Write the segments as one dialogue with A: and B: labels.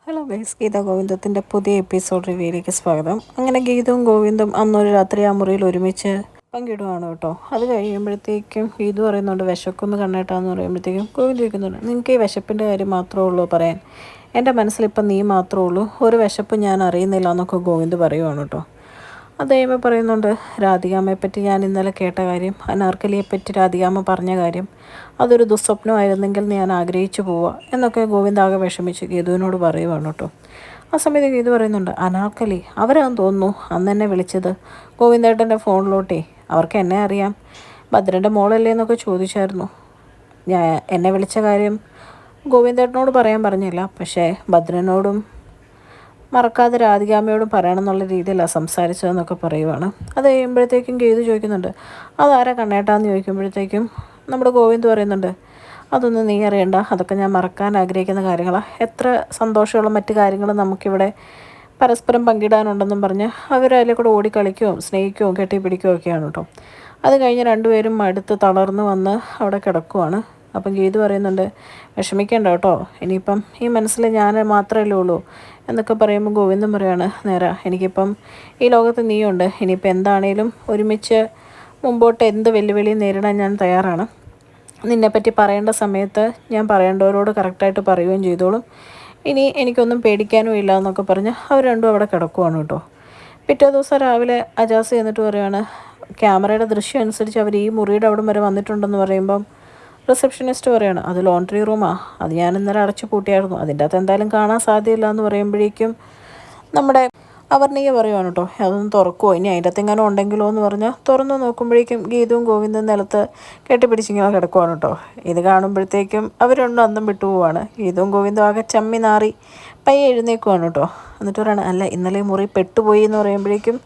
A: Hello guys, Geetha ഗോവിന്ദത്തിൻ്റെ പുതിയ episode റിവ്യൂയിലേക്ക് സ്വാഗതം. അങ്ങനെ ഗീതവും ഗോവിന്ദും അന്നൊരു രാത്രി ആ മുറിയിൽ ഒരുമിച്ച് പങ്കിടുവാണ് കേട്ടോ. അത് കഴിയുമ്പോഴത്തേക്കും ഗീതു പറയുന്നുണ്ട് വിശക്കൊന്ന് കണ്ണേട്ടാന്ന് പറയുമ്പോഴത്തേക്കും ഗോവിന്ദ് ചോദിക്കുന്നുണ്ട്, നിങ്ങൾക്ക് ഈ വിശപ്പിൻ്റെ കാര്യം മാത്രമേ ഉള്ളൂ പറയാൻ, എൻ്റെ മനസ്സിലിപ്പം നീ മാത്രമേ ഉള്ളൂ, ഒരു വിശപ്പ് ഞാൻ അറിയുന്നില്ല എന്നൊക്കെ ഗോവിന്ദ് പറയുവാണ് കേട്ടോ. അത് കഴിയുമ്പോൾ പറയുന്നുണ്ട്, രാധികാമ്മയെപ്പറ്റി ഞാൻ ഇന്നലെ കേട്ട കാര്യം, അനാർക്കലിയെപ്പറ്റി രാധികാമ്മ പറഞ്ഞ കാര്യം, അതൊരു ദുസ്വപ്നമായിരുന്നെങ്കിൽ ഞാൻ ആഗ്രഹിച്ചു പോവുക എന്നൊക്കെ ഗോവിന്ദ് ആകെ വിഷമിച്ച് ഗീതുവിനോട് പറയുവാണ് കേട്ടോ. ആ സമയത്ത് ഗീതു പറയുന്നുണ്ട്, അനാർക്കലി അവരാന്ന് തോന്നുന്നു അന്ന് എന്നെ വിളിച്ചത് ഗോവിന്ദേട്ടൻ്റെ ഫോണിലോട്ടേ, അവർക്ക് എന്നെ അറിയാം, ഭദ്രൻ്റെ മോളല്ലേ എന്നൊക്കെ ചോദിച്ചായിരുന്നു. ഞാൻ എന്നെ വിളിച്ച കാര്യം ഗോവിന്ദേട്ടനോട് പറയാൻ പറഞ്ഞില്ല, പക്ഷേ ഭദ്രനോടും മറക്കാതെ രാധികാമ്മയോടും പറയണം എന്നുള്ള രീതിയിലാണ് സംസാരിച്ചതെന്നൊക്കെ പറയുവാണ്. അത് കഴിയുമ്പോഴത്തേക്കും ഗീതു ചോദിക്കുന്നുണ്ട്, അതാരാ കണ്ണേട്ടാന്ന് ചോദിക്കുമ്പോഴത്തേക്കും നമ്മുടെ ഗോവിന്ദ് പറയുന്നുണ്ട്, അതൊന്നും നീ അറിയണ്ട, അതൊക്കെ ഞാൻ മറക്കാൻ ആഗ്രഹിക്കുന്ന കാര്യങ്ങളാണ്, എത്ര സന്തോഷമുള്ള മറ്റു കാര്യങ്ങളും നമുക്കിവിടെ പരസ്പരം പങ്കിടാനുണ്ടെന്നും പറഞ്ഞ് അവരതിലെ കൂടെ ഓടിക്കളിക്കുകയും സ്നേഹിക്കുകയും കെട്ടിപ്പിടിക്കുകയും ഒക്കെയാണ് കേട്ടോ. അത് കഴിഞ്ഞ് രണ്ടുപേരും അടുത്ത് തളർന്ന് വന്ന് അവിടെ കിടക്കുവാണ്. അപ്പം ഗീതു പറയുന്നുണ്ട്, വിഷമിക്കേണ്ട കേട്ടോ, ഇനിയിപ്പം ഈ മനസ്സിൽ ഞാൻ മാത്രമല്ലേ ഉള്ളൂ എന്നൊക്കെ പറയുമ്പോൾ ഗോവിന്ദൻ പറയാണ്, നേരാ, എനിക്കിപ്പം ഈ ലോകത്ത് നീയുണ്ട്, ഇനിയിപ്പോൾ എന്താണേലും ഒരുമിച്ച് മുമ്പോട്ട് എന്ത് വെല്ലുവിളിയും നേരിടാൻ ഞാൻ തയ്യാറാണ്, നിന്നെപ്പറ്റി പറയേണ്ട സമയത്ത് ഞാൻ പറയേണ്ടവരോട് കറക്റ്റായിട്ട് പറയുകയും ചെയ്തോളും, ഇനി എനിക്കൊന്നും പേടിക്കാനും ഇല്ല എന്നൊക്കെ പറഞ്ഞ് അവർ രണ്ടും അവിടെ കിടക്കുവാണ് കേട്ടോ. പിറ്റേ ദിവസം രാവിലെ അജാസ് ചെന്നിട്ട് പറയുകയാണ്, ക്യാമറയുടെ ദൃശ്യം അനുസരിച്ച് അവർ ഈ മുറിയുടെ അവിടം വരെ വന്നിട്ടുണ്ടെന്ന് പറയുമ്പം റിസപ്ഷനിസ്റ്റ് പറയുകയാണ്, അത് ലോണ്ട്രി റൂമാണ്, അത് ഞാൻ ഇന്നലെ അടച്ചു പൂട്ടിയായിരുന്നു, അതിൻ്റെ അകത്ത് എന്തായാലും കാണാൻ സാധ്യതയില്ല എന്ന് പറയുമ്പോഴേക്കും നമ്മുടെ അവർണിക പറയുവാണ് കേട്ടോ, അതൊന്ന് തുറക്കുമോ, ഇനി അതിൻ്റെ അകത്ത് എങ്ങനെ ഉണ്ടെങ്കിലോ എന്ന് പറഞ്ഞാൽ തുറന്ന് നോക്കുമ്പോഴേക്കും ഗീതവും ഗോവിന്ദും നിലത്ത് കെട്ടിപ്പിടിച്ചിങ്ങനെ കിടക്കുവാണ് കേട്ടോ. ഇത് കാണുമ്പോഴത്തേക്കും അവർ രണ്ടും അന്തം വിട്ടു പോവാണ്. ഗീതവും ഗോവിന്ദും ആകെ ചമ്മി നാറി പയ്യെ എഴുന്നേക്കുവാണ് കേട്ടോ. എന്നിട്ട് പറയാണ്, അല്ല ഇന്നലെ മുറി പെട്ടുപോയി എന്ന് പറയുമ്പോഴേക്കും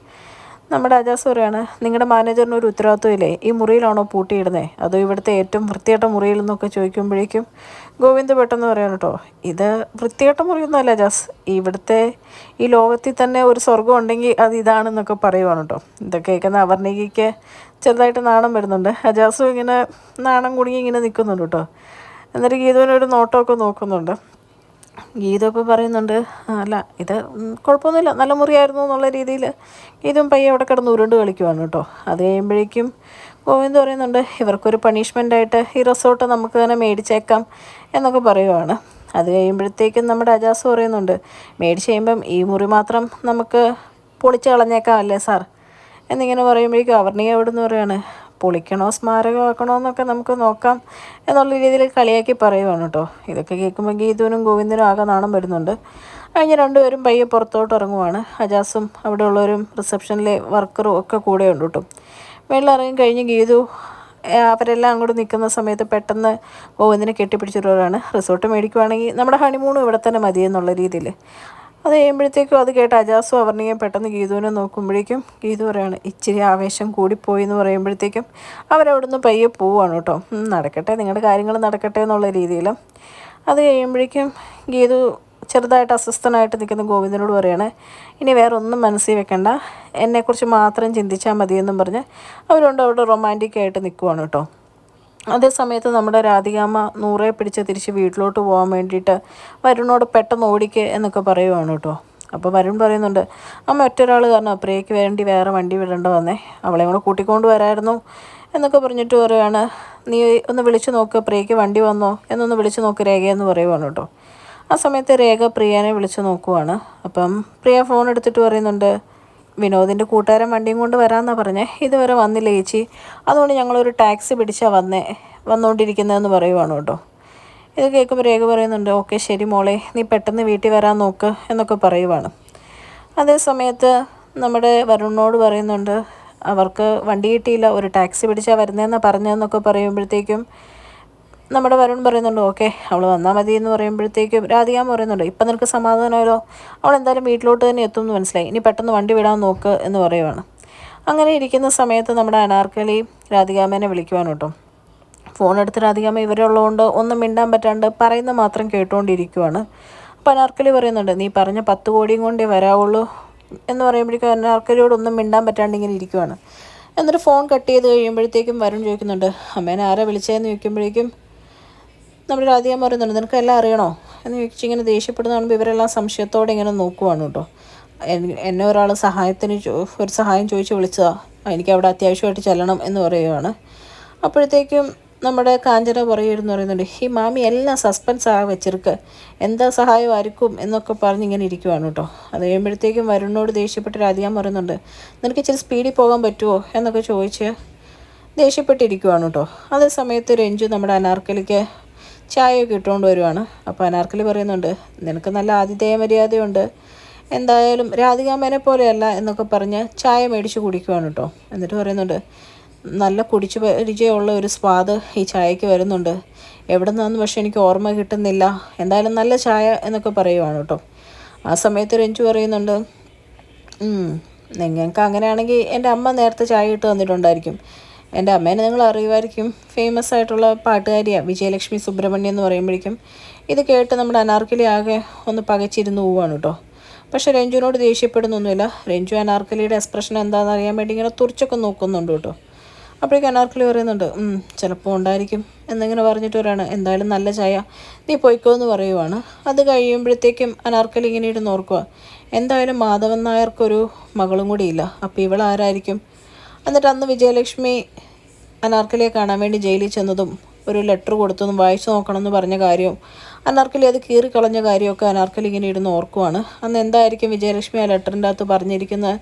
A: നമ്മുടെ അജാസ് പറയാണ്, നിങ്ങളുടെ മാനേജറിന് ഒരു ഉത്തരവാദിത്വം ഇല്ലേ, ഈ മുറിയിലാണോ പൂട്ടിയിടുന്നത്, അതോ ഇവിടുത്തെ ഏറ്റവും വൃത്തികെട്ട മുറിയിൽ നിന്നൊക്കെ ചോദിക്കുമ്പോഴേക്കും ഗോവിന്ദ് പെട്ടെന്ന് പറയാണ് കേട്ടോ, ഇത് വൃത്തികെട്ട മുറിയൊന്നുമല്ല അജാസ്, ഇവിടുത്തെ ഈ ലോകത്തിൽ തന്നെ ഒരു സ്വർഗ്ഗം ഉണ്ടെങ്കിൽ അത് ഇതാണെന്നൊക്കെ പറയുവാണ് കേട്ടോ. ഇതൊക്കെ കേൾക്കുന്ന അവർണികയ്ക്ക് ചെറുതായിട്ട് നാണം വരുന്നുണ്ട്. അജാസും ഇങ്ങനെ നാണം കുടുങ്ങി ഇങ്ങനെ നിൽക്കുന്നുണ്ട് കേട്ടോ. എന്നിട്ട് ഗീതുവിനൊരു നോട്ടമൊക്കെ നോക്കുന്നുണ്ട്. ഗീത ഇപ്പോൾ പറയുന്നുണ്ട്, അല്ല ഇത് കുഴപ്പമൊന്നുമില്ല, നല്ല മുറിയായിരുന്നു എന്നുള്ള രീതിയിൽ ഗീതും പയ്യെ അവിടെ കിടന്ന് ഉരുണ്ട് കളിക്കുവാണ് കേട്ടോ. അത് കഴിയുമ്പോഴേക്കും ഗോവിന്ദ് പറയുന്നുണ്ട്, ഇവർക്കൊരു പണിഷ്മെൻ്റായിട്ട് ഈ റിസോർട്ട് നമുക്ക് തന്നെ മേടിച്ചേക്കാം എന്നൊക്കെ പറയുവാണ്. അത് കഴിയുമ്പോഴത്തേക്കും നമ്മുടെ അജാസ് പറയുന്നുണ്ട്, മേടിച്ച് കഴിയുമ്പം ഈ മുറി മാത്രം നമുക്ക് പൊളിച്ച് കളഞ്ഞേക്കാം അല്ലേ സാർ എന്നിങ്ങനെ പറയുമ്പോഴേക്കും അവർണിക എവിടെ നിന്ന് പറയുകയാണ്, പൊളിക്കണോ സ്മാരകമാക്കണോ എന്നൊക്കെ നമുക്ക് നോക്കാം എന്നുള്ള രീതിയിൽ കളിയാക്കി പറയുവാണ് കേട്ടോ. ഇതൊക്കെ കേൾക്കുമ്പോൾ ഗീതുവിനും ഗോവിന്ദനും ആകെ നാണം വരുന്നുണ്ട്. കഴിഞ്ഞ് രണ്ടുപേരും പയ്യെ പുറത്തോട്ട് ഇറങ്ങുവാണ്. അജാസും അവിടെ ഉള്ളവരും റിസപ്ഷനിലെ വർക്കറും ഒക്കെ കൂടെ ഉണ്ട് കേട്ടോ. വെള്ളം ഇറങ്ങി കഴിഞ്ഞ് ഗീതു അവരെല്ലാം അങ്ങോട്ട് നിൽക്കുന്ന സമയത്ത് പെട്ടെന്ന് ഗോവിന്ദനെ കെട്ടിപ്പിടിച്ചിട്ടുള്ളവരാണ്, റിസോർട്ട് മേടിക്കുവാണെങ്കിൽ നമ്മുടെ ഹണിമൂണും ഇവിടെ തന്നെ മതി എന്നുള്ള രീതിയിൽ. അത് കഴിയുമ്പോഴത്തേക്കും അത് കേട്ട് അജാസും അവർണികയും പെട്ടെന്ന് ഗീതുവിനെ നോക്കുമ്പോഴേക്കും ഗീതു പറയാണ്, ഇച്ചിരി ആവേശം കൂടിപ്പോയി എന്ന് പറയുമ്പോഴത്തേക്കും അവരവിടുന്ന് പയ്യെ പോവുകയാണ് കേട്ടോ. നടക്കട്ടെ, നിങ്ങളുടെ കാര്യങ്ങൾ നടക്കട്ടെ എന്നുള്ള രീതിയിൽ. അത് കഴിയുമ്പോഴേക്കും ഗീതു ചെറുതായിട്ട് അസ്വസ്ഥനായിട്ട് നിൽക്കുന്ന ഗോവിന്ദനോട് പറയാണ്, ഇനി വേറെ ഒന്നും മനസ്സിൽ വെക്കണ്ട, എന്നെക്കുറിച്ച് മാത്രം ചിന്തിച്ചാൽ മതിയെന്നും പറഞ്ഞ് അവരുണ്ട് അവിടെ റൊമാൻറ്റിക്കായിട്ട് നിൽക്കുവാണ് കേട്ടോ. അതേ സമയത്ത് നമ്മുടെ രാധികാമ്മ നൂറെ പിടിച്ച് തിരിച്ച് വീട്ടിലോട്ട് പോകാൻ വേണ്ടിയിട്ട് വരുണോട് പെട്ടെന്ന് ഓടിക്ക് എന്നൊക്കെ പറയുവാണ് കേട്ടോ. അപ്പോൾ വരുൺ പറയുന്നുണ്ട്, അമ്മ ഒറ്റൊരാൾ കാരണം അപ്രിയയ്ക്ക് വേണ്ടി വേറെ വണ്ടി വിടേണ്ട വന്നേ, അവളെ കൂടെ കൂട്ടിക്കൊണ്ട് വരായിരുന്നു എന്നൊക്കെ പറഞ്ഞിട്ട് പറയുകയാണ്, നീ ഒന്ന് വിളിച്ച് നോക്ക്, പ്രിയയ്ക്ക് വണ്ടി വന്നോ എന്നൊന്ന് വിളിച്ച് നോക്ക് രേഖയെന്ന് പറയുവാണ് കേട്ടോ. ആ സമയത്ത് രേഖ പ്രിയനെ വിളിച്ച് നോക്കുവാണ്. അപ്പം പ്രിയ ഫോൺ എടുത്തിട്ട് പറയുന്നുണ്ട്, വിനോദിൻ്റെ കൂട്ടുകാരൻ വണ്ടിയും കൊണ്ട് വരാമെന്നാണ് പറഞ്ഞേ, ഇതുവരെ വന്നില്ല ചേച്ചി, അതുകൊണ്ട് ഞങ്ങളൊരു ടാക്സി പിടിച്ചാൽ വന്നുകൊണ്ടിരിക്കുന്നതെന്ന് പറയുവാണ് കേട്ടോ. ഇത് കേൾക്കുമ്പോൾ രേഖ പറയുന്നുണ്ട്, ഓക്കെ ശരി മോളെ, നീ പെട്ടെന്ന് വീട്ടിൽ വരാൻ നോക്ക് എന്നൊക്കെ പറയുവാണ്. അതേ സമയത്ത് നമ്മുടെ വരുണിനോട് പറയുന്നുണ്ട്, അവർക്ക് വണ്ടി കിട്ടിയില്ല, ഒരു ടാക്സി പിടിച്ചാൽ വരുന്നതെന്ന് പറഞ്ഞതെന്നൊക്കെ പറയുമ്പോഴത്തേക്കും നമ്മുടെ വരുൺ പറയുന്നുണ്ട്, ഓക്കെ അവൾ വന്നാൽ മതി എന്ന് പറയുമ്പോഴത്തേക്കും രാധികാമ്മ പറയുന്നുണ്ട്, ഇപ്പം നിനക്ക് സമാധാനമല്ലോ, അവൾ എന്തായാലും വീട്ടിലോട്ട് തന്നെ എത്തുമെന്ന് മനസ്സിലായി, ഇനി പെട്ടെന്ന് വണ്ടി വിടാൻ നോക്ക് എന്ന് പറയുവാണ്. അങ്ങനെ ഇരിക്കുന്ന സമയത്ത് നമ്മുടെ അനാർക്കലി രാധികാമ്മേനെ വിളിക്കുവാണ് കേട്ടോ. ഫോൺ എടുത്ത് രാധികാമ്മ ഇവരുള്ളതുകൊണ്ട് ഒന്നും മിണ്ടാൻ പറ്റാണ്ട് പറയുന്ന മാത്രം കേട്ടുകൊണ്ടിരിക്കുവാണ്. അപ്പോൾ അനാർക്കലി പറയുന്നുണ്ട്, നീ പറഞ്ഞ 10 കോടിയും കൊണ്ടേ വരാവുള്ളൂ എന്ന് പറയുമ്പോഴേക്കും അനാർക്കലിയോടൊന്നും മിണ്ടാൻ പറ്റാണ്ട് ഇങ്ങനെ ഇരിക്കുവാണ്. എന്നിട്ട് ഫോൺ കട്ട് ചെയ്ത് കഴിയുമ്പോഴത്തേക്കും വരുൺ ചോദിക്കുന്നുണ്ട്, അമ്മേനെ ആരാ വിളിച്ചതെന്ന് ചോദിക്കുമ്പോഴേക്കും നമ്മുടെ രാധിക പറയുന്നുണ്ട്, നിനക്കെല്ലാം അറിയണോ എന്ന് ചോദിച്ച് ഇങ്ങനെ ദേഷ്യപ്പെടുന്ന കാണുമ്പോൾ ഇവരെല്ലാം സംശയത്തോടെ ഇങ്ങനെ നോക്കുവാണ് കേട്ടോ. എന്നെ ഒരാൾ ഒരു സഹായം ചോദിച്ച് വിളിച്ചതാണ്, എനിക്ക് അവിടെ അത്യാവശ്യമായിട്ട് ചെല്ലണം എന്ന് പറയുവാണ്. അപ്പോഴത്തേക്കും നമ്മുടെ കാഞ്ചന പറയുന്നുണ്ട്, ഈ മാമി എല്ലാം സസ്പെൻസാக വെച്ചിരിക്കുക, എന്താ സഹായമായിരിക്കും എന്നൊക്കെ പറഞ്ഞ് ഇങ്ങനെ ഇരിക്കുവാണ് കേട്ടോ. അത് കഴിയുമ്പോഴത്തേക്കും വരുണിനോട് ദേഷ്യപ്പെട്ട് രാധിക പറയുന്നുണ്ട്, നിനക്ക് ഇച്ചിരി സ്പീഡിൽ പോകാൻ പറ്റുമോ എന്നൊക്കെ ചോദിച്ച് ദേഷ്യപ്പെട്ടിരിക്കുവാണ് കേട്ടോ. അതേ സമയത്ത് രഞ്ജു നമ്മുടെ അനാർക്കലിക്ക് ചായയൊക്കെ ഇട്ടുകൊണ്ട് വരുവാണ്. അപ്പോൾ അനാർക്കലി പറയുന്നുണ്ട്, നിനക്ക് നല്ല ആതിഥേയ മര്യാദയുണ്ട്, എന്തായാലും രാധികാമ്മേനെ പോലെയല്ല എന്നൊക്കെ പറഞ്ഞ് ചായ മേടിച്ച് കുടിക്കുവാണ് കേട്ടോ. എന്നിട്ട് പറയുന്നുണ്ട്, നല്ല കുടിച്ച് പരിചയമുള്ള ഒരു സ്വാദ് ഈ ചായക്ക് വരുന്നുണ്ട്, എവിടെ നിന്നാന്ന് പക്ഷേ എനിക്ക് ഓർമ്മ കിട്ടുന്നില്ല, എന്തായാലും നല്ല ചായ എന്നൊക്കെ പറയുവാണ് കേട്ടോ. ആ സമയത്ത് രഞ്ജു പറയുന്നുണ്ട്, നിങ്ങൾക്ക് അങ്ങനെയാണെങ്കിൽ എൻ്റെ അമ്മ നേരത്തെ ചായ ഇട്ട് തന്നിട്ടുണ്ടായിരിക്കും, എൻ്റെ അമ്മേനെ നിങ്ങൾ അറിയുമായിരിക്കും, ഫേമസ് ആയിട്ടുള്ള പാട്ടുകാരിയാണ് വിജയലക്ഷ്മി സുബ്രഹ്മണ്യം എന്ന് പറയുമ്പോഴേക്കും ഇത് കേട്ട് നമ്മുടെ അനാർക്കലി ആകെ ഒന്ന് പകച്ചിരുന്ന് പോവാണ് കേട്ടോ. പക്ഷേ രഞ്ജുവിനോട് ദേഷ്യപ്പെടുന്നൊന്നുമില്ല. രഞ്ജു അനാർക്കലിയുടെ എക്സ്പ്രഷൻ എന്താണെന്ന് അറിയാൻ വേണ്ടി ഇങ്ങനെ തുറച്ചൊക്കെ നോക്കുന്നുണ്ട് കേട്ടോ. അപ്പോഴേക്കും അനാർക്കലി പറയുന്നുണ്ട്, ചിലപ്പോൾ ഉണ്ടായിരിക്കും എന്നിങ്ങനെ പറഞ്ഞിട്ട് വരാണ്, എന്തായാലും നല്ല ചായ, നീ പോയിക്കോ എന്ന് പറയുവാണ്. അത് കഴിയുമ്പോഴത്തേക്കും അനാർക്കലി ഇങ്ങനെ ഇരുന്ന് ഓർക്കുക, എന്തായാലും മാധവൻ നായർക്കൊരു മകളും കൂടി ഇല്ല, അപ്പോൾ ഇവളാരായിരിക്കും. എന്നിട്ട് അന്ന് വിജയലക്ഷ്മി അനാർക്കലിയെ കാണാൻ വേണ്ടി ജയിലിൽ ചെന്നതും ഒരു ലെറ്റർ കൊടുത്തതും വായിച്ചു നോക്കണമെന്ന് പറഞ്ഞ കാര്യവും അനാർക്കലി അത് കീറിക്കളഞ്ഞ കാര്യമൊക്കെ അനാർക്കലി ഇങ്ങനെ ഇരുന്ന് ഓർക്കുവാണ്. അന്ന് എന്തായിരിക്കും വിജയലക്ഷ്മി ആ ലെറ്ററിൻ്റെ അകത്ത് പറഞ്ഞിരിക്കുന്നത്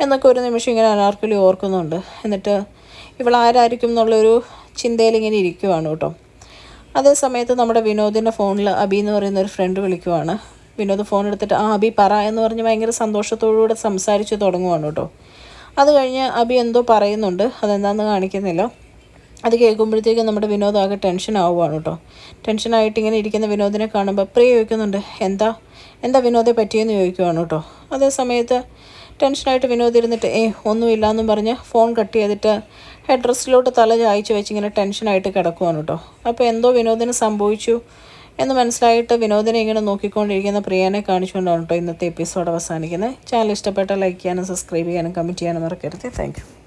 A: എന്നൊക്കെ ഒരു നിമിഷം ഇങ്ങനെ അനാർക്കലി ഓർക്കുന്നുണ്ട്. എന്നിട്ട് ഇവളാരായിരിക്കും എന്നുള്ളൊരു ചിന്തയിൽ ഇങ്ങനെ ഇരിക്കുവാണ് കേട്ടോ. അതേ സമയത്ത് നമ്മുടെ വിനോദിൻ്റെ ഫോണിൽ അബി എന്ന് പറയുന്ന ഒരു ഫ്രണ്ട് വിളിക്കുവാണ്. വിനോദ് ഫോൺ എടുത്തിട്ട് അബി പറ എന്ന് പറഞ്ഞ് ഭയങ്കര സന്തോഷത്തോടുകൂടെ സംസാരിച്ച് തുടങ്ങുവാണ് കേട്ടോ. അത് കഴിഞ്ഞ് അബി എന്തോ പറയുന്നുണ്ട്, അതെന്താണെന്ന് കാണിക്കുന്നില്ല. അത് കേൾക്കുമ്പോഴത്തേക്കും നമ്മുടെ വിനോദ് ആകെ ടെൻഷൻ ആവുകയാണ് കേട്ടോ. ടെൻഷനായിട്ട് ഇങ്ങനെ ഇരിക്കുന്ന വിനോദിനെ കാണുമ്പോൾ പ്രിയ ചോദിക്കുന്നുണ്ട്, എന്താ വിനോദെ പറ്റിയെന്ന് ചോദിക്കുവാണ് കേട്ടോ. അതേ സമയത്ത് ടെൻഷനായിട്ട് വിനോദ് ഇരുന്നിട്ട് ഒന്നുമില്ലയെന്നും പറഞ്ഞ് ഫോൺ കട്ട് ചെയ്തിട്ട് ഹെഡ് റെസ്റ്റിലോട്ട് തല ചായച്ച് വെച്ച് ഇങ്ങനെ ടെൻഷനായിട്ട് കിടക്കുവാണ് കേട്ടോ. അപ്പോൾ എന്തോ വിനോദിന് സംഭവിച്ചു എന്ന് മനസ്സിലായിട്ട് വിനോദിനെ ഇങ്ങനെ നോക്കിക്കൊണ്ടിരിക്കുന്ന പ്രിയനെ കാണിച്ചുകൊണ്ടാണ് കേട്ടോ ഇന്നത്തെ എപ്പിസോഡ് അവസാനിക്കുന്നത്. ചാനൽ ഇഷ്ടപ്പെട്ടാൽ ലൈക്ക് ചെയ്യാനും സബ്സ്ക്രൈബ് ചെയ്യാനും കമൻറ്റ് ചെയ്യാനും മറക്കരുത്. Thank you.